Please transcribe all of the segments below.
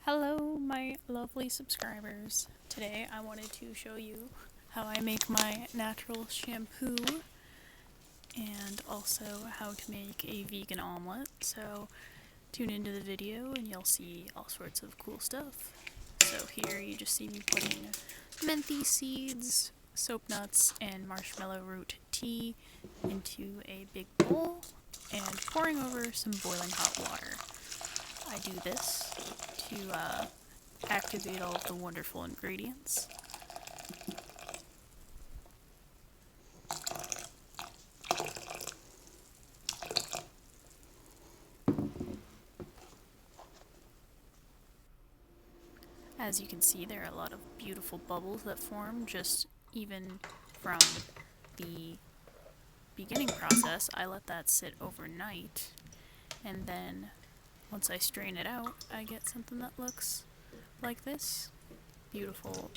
Hello, my lovely subscribers. Today I wanted to show you how I make my natural shampoo and also how to make a vegan omelet. So tune into the video and you'll see all sorts of cool stuff. So here you just see me putting menthe seeds, soap nuts, and marshmallow root tea into a big bowl and pouring over some boiling hot water. I do this to activate all of the wonderful ingredients. As you can see, there are a lot of beautiful bubbles that form just even from the beginning process. I let that sit overnight, and then once I strain it out, I get something that looks like this. Beautiful,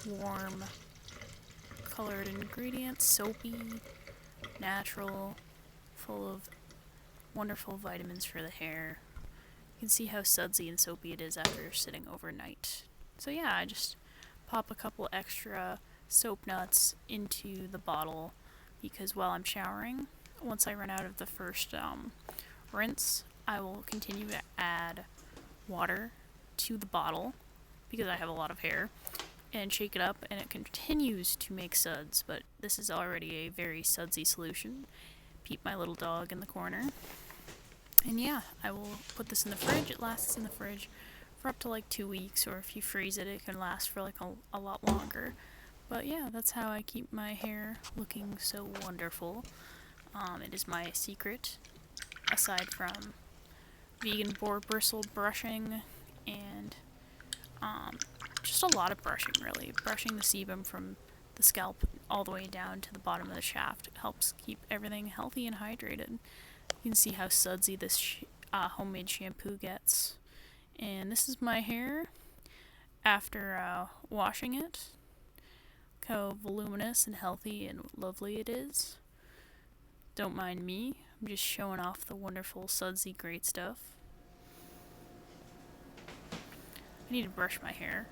warm, colored ingredients, soapy, natural, full of wonderful vitamins for the hair. You can see how sudsy and soapy it is after sitting overnight. So yeah, I just pop a couple extra soap nuts into the bottle because while I'm showering, once I run out of the first rinse, I will continue to add water to the bottle because I have a lot of hair and shake it up, and it continues to make suds, but this is already a very sudsy solution. Peep my little dog in the corner. And yeah, I will put this in the fridge. It lasts in the fridge for up to like 2 weeks, or if you freeze it, it can last for like a lot longer. But yeah, that's how I keep my hair looking so wonderful. It is my secret, aside from vegan boar bristle brushing and just a lot of brushing, really. Brushing the sebum from the scalp all the way down to the bottom of the shaft helps keep everything healthy and hydrated. You can see how sudsy this homemade shampoo gets. And this is my hair after washing it. Look how voluminous and healthy and lovely it is. Don't mind me, I'm just showing off the wonderful sudsy great stuff. I need to brush my hair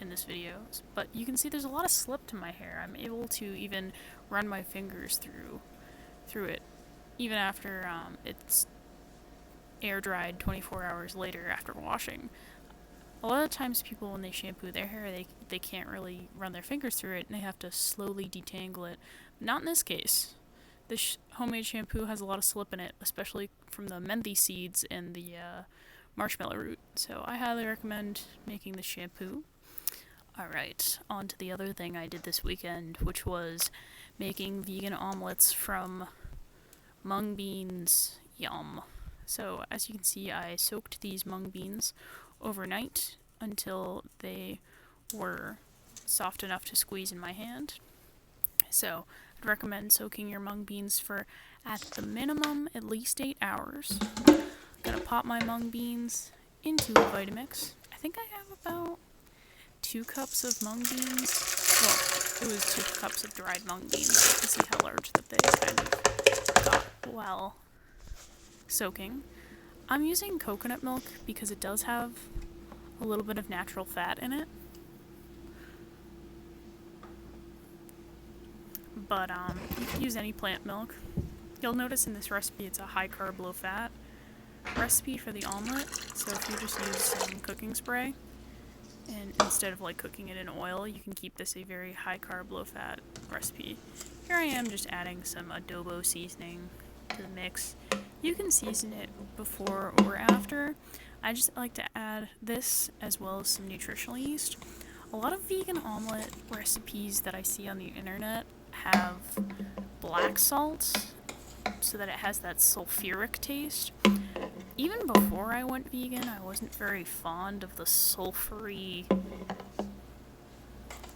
in this video, but you can see there's a lot of slip to my hair. I'm able to even run my fingers through it, even after it's air dried 24 hours later after washing. A lot of times people, when they shampoo their hair, they can't really run their fingers through it and they have to slowly detangle it. Not in this case. This homemade shampoo has a lot of slip in it, especially from the menthe seeds and the marshmallow root. So I highly recommend making this shampoo. Alright, on to the other thing I did this weekend, which was making vegan omelets from mung beans. Yum. So as you can see, I soaked these mung beans overnight until they were soft enough to squeeze in my hand. So I'd recommend soaking your mung beans for, at the minimum, at least 8 hours. I'm gonna pop my mung beans into a Vitamix. I think I have about 2 cups of mung beans. Well, it was 2 cups of dried mung beans. You can see how large that they kind of got while soaking. I'm using coconut milk because it does have a little bit of natural fat in it. But you can use any plant milk. You'll notice in this recipe it's a high carb, low fat recipe for the omelet. So if you just use some cooking spray, and instead of like cooking it in oil, you can keep this a very high carb, low fat recipe. Here I am just adding some adobo seasoning to the mix. You can season it before or after. I just like to add this as well as some nutritional yeast. A lot of vegan omelet recipes that I see on the internet have black salt so that it has that sulfuric taste. Even before I went vegan, I wasn't very fond of the sulfury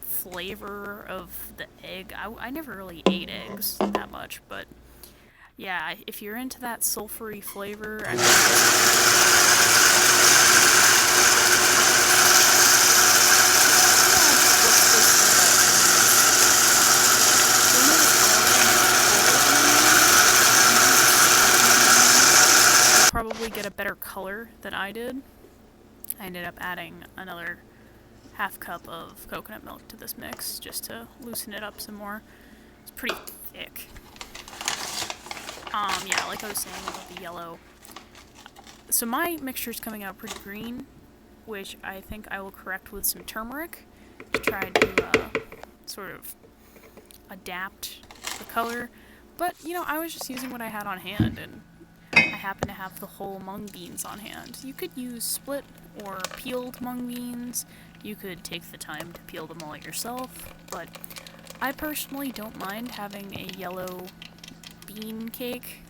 flavor of the egg. I never really ate eggs that much, but yeah, if you're into that sulfury flavor, I mean, probably get a better color than I did. I ended up adding another half cup of coconut milk to this mix just to loosen it up some more. It's pretty thick. Yeah, like I was saying about the yellow. So my mixture is coming out pretty green, which I think I will correct with some turmeric to try to sort of adapt the color. But, you know, I was just using what I had on hand, and I happen to have the whole mung beans on hand. You could use split or peeled mung beans. You could take the time to peel them all yourself, but I personally don't mind having a yellow bean cake,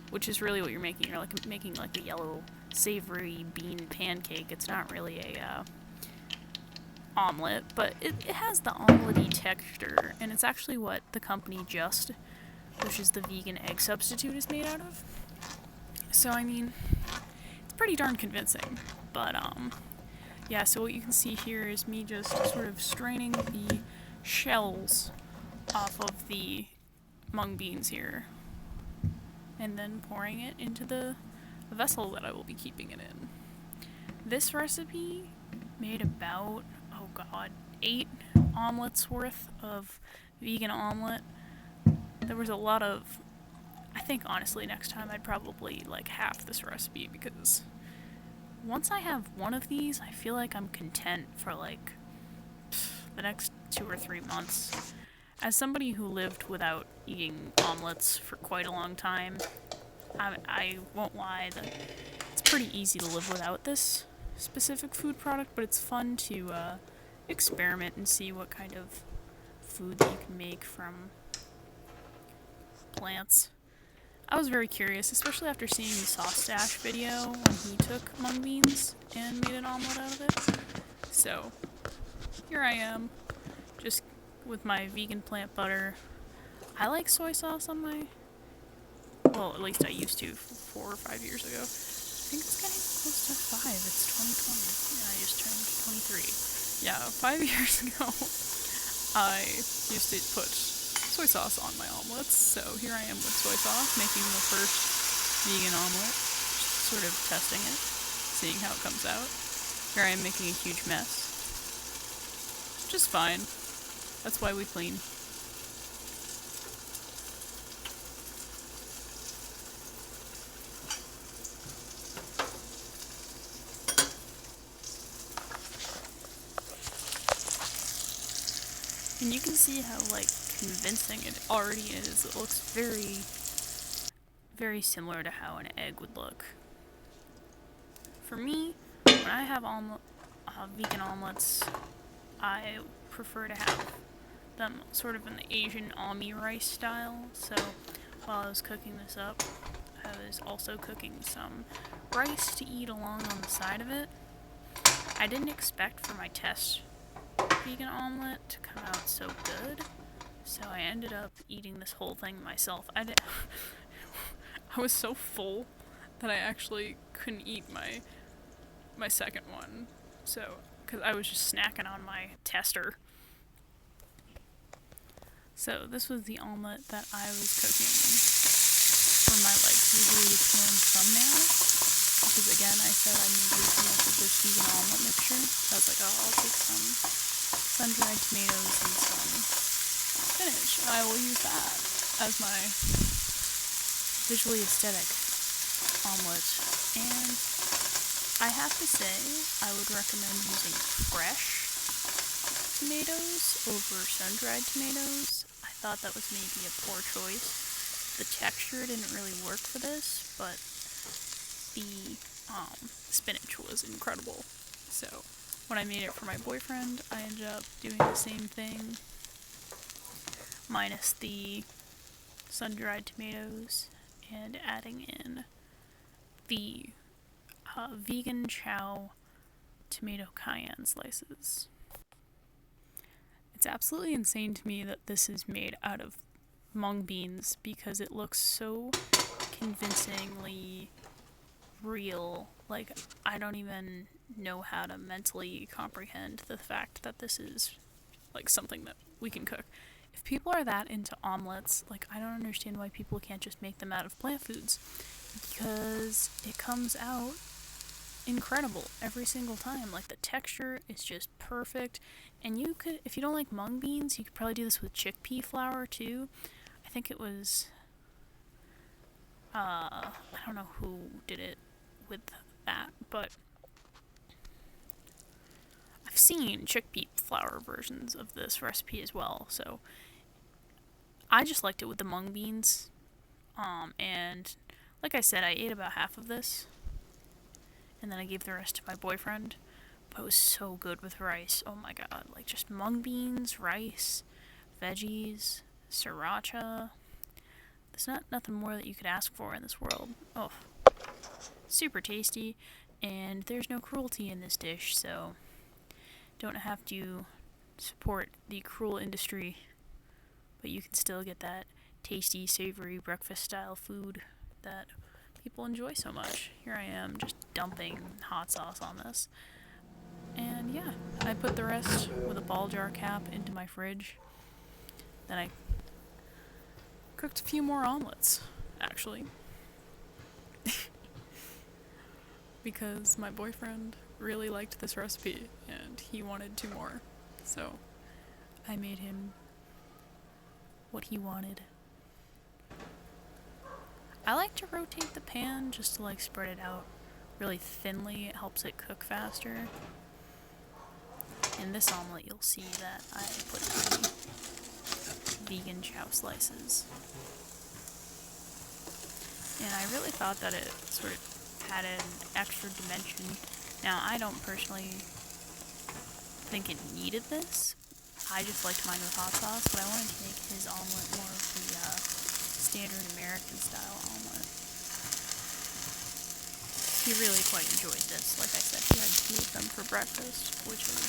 which is really what you're making. You're like making like a yellow savory bean pancake. It's not really a omelet, but it has the omelette-y texture, and it's actually what the company Just, which is the vegan egg substitute, is made out of. So, I mean, it's pretty darn convincing. But, yeah, so what you can see here is me just sort of straining the shells off of the mung beans here, and then pouring it into the vessel that I will be keeping it in. This recipe made about, 8 omelets worth of vegan omelet. There was a lot of, I think honestly next time I'd probably like half this recipe, because once I have one of these, I feel like I'm content for like the next 2 or 3 months. As somebody who lived without eating omelets for quite a long time, I won't lie that it's pretty easy to live without this specific food product, but it's fun to experiment and see what kind of food that you can make from plants. I was very curious, especially after seeing the Sauce Stash video when he took mung beans and made an omelet out of it. So, here I am, just with my vegan plant butter. I like soy sauce on my... Well, at least I used to 4 or 5 years ago. I think it's getting close to 5. It's 2020. Yeah, I just turned 23. Yeah, 5 years ago, I used to put soy sauce on my omelets, so here I am with soy sauce, making the first vegan omelet, just sort of testing it, seeing how it comes out. Here I am making a huge mess. Just fine. That's why we clean. And you can see how, like, convincing it already is. It looks very, very similar to how an egg would look. For me, when I have vegan omelets, I prefer to have them sort of in the Asian Ami rice style. So while I was cooking this up, I was also cooking some rice to eat along on the side of it. I didn't expect for my test vegan omelet to come out so good, so I ended up eating this whole thing myself. I was so full that I actually couldn't eat my second one, so because I was just snacking on my tester. So this was the omelet that I was cooking for my like usually filmed thumbnail, because again I said I made way too much of this vegan omelet mixture. So I was like, oh, I'll take some sun-dried tomatoes and some spinach, and I will use that as my visually aesthetic omelet. And I have to say, I would recommend using fresh tomatoes over sun-dried tomatoes. I thought that was maybe a poor choice. The texture didn't really work for this, but the spinach was incredible. So when I made it for my boyfriend, I ended up doing the same thing, minus the sun-dried tomatoes, and adding in the vegan chow tomato cayenne slices. It's absolutely insane to me that this is made out of mung beans, because it looks so convincingly real. Like, I don't even know how to mentally comprehend the fact that this is like something that we can cook. If people are that into omelets, like, I don't understand why people can't just make them out of plant foods, because it comes out incredible every single time. Like, the texture is just perfect. And you could, if you don't like mung beans, you could probably do this with chickpea flour too. I think it was, I don't know who did it with that, but I've seen chickpea flour versions of this recipe as well. So I just liked it with the mung beans. And like I said, I ate about half of this, and then I gave the rest to my boyfriend. But it was so good with rice. Oh my god. Like, just mung beans, rice, veggies, sriracha. There's nothing more that you could ask for in this world. Oh, super tasty. And there's no cruelty in this dish, so don't have to support the cruel industry, but you can still get that tasty, savory breakfast style food that people enjoy so much. Here I am just dumping hot sauce on this. And yeah, I put the rest with a ball jar cap into my fridge. Then I cooked a few more omelets, actually. Because my boyfriend really liked this recipe and he wanted 2 more. So I made him what he wanted. I like to rotate the pan just to like spread it out really thinly. It helps it cook faster. In this omelet, you'll see that I put the vegan chow slices. And I really thought that it sort of had an extra dimension. Now, I don't personally think it needed this. I just liked mine with hot sauce, but I wanted to make his omelet more of the standard American style omelet. He really quite enjoyed this. Like I said, he had 2 of them for breakfast, which is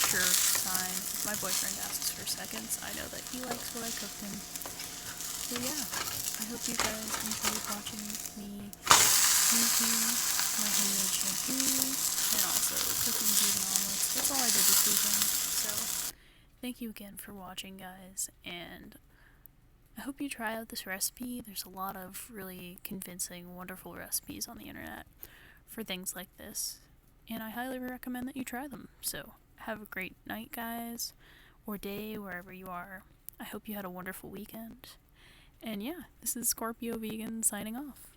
sure sign. If my boyfriend asks for seconds, I know that he likes what I cooked him. So yeah, I hope you guys enjoyed watching me making my homemade shampoo and also cooking vegan omelets. That's all I did this weekend. So thank you again for watching, guys, and I hope you try out this recipe. There's a lot of really convincing, wonderful recipes on the internet for things like this, and I highly recommend that you try them. So have a great night, guys, or day, wherever you are. I hope you had a wonderful weekend. And yeah, this is Scorpio Vegan signing off.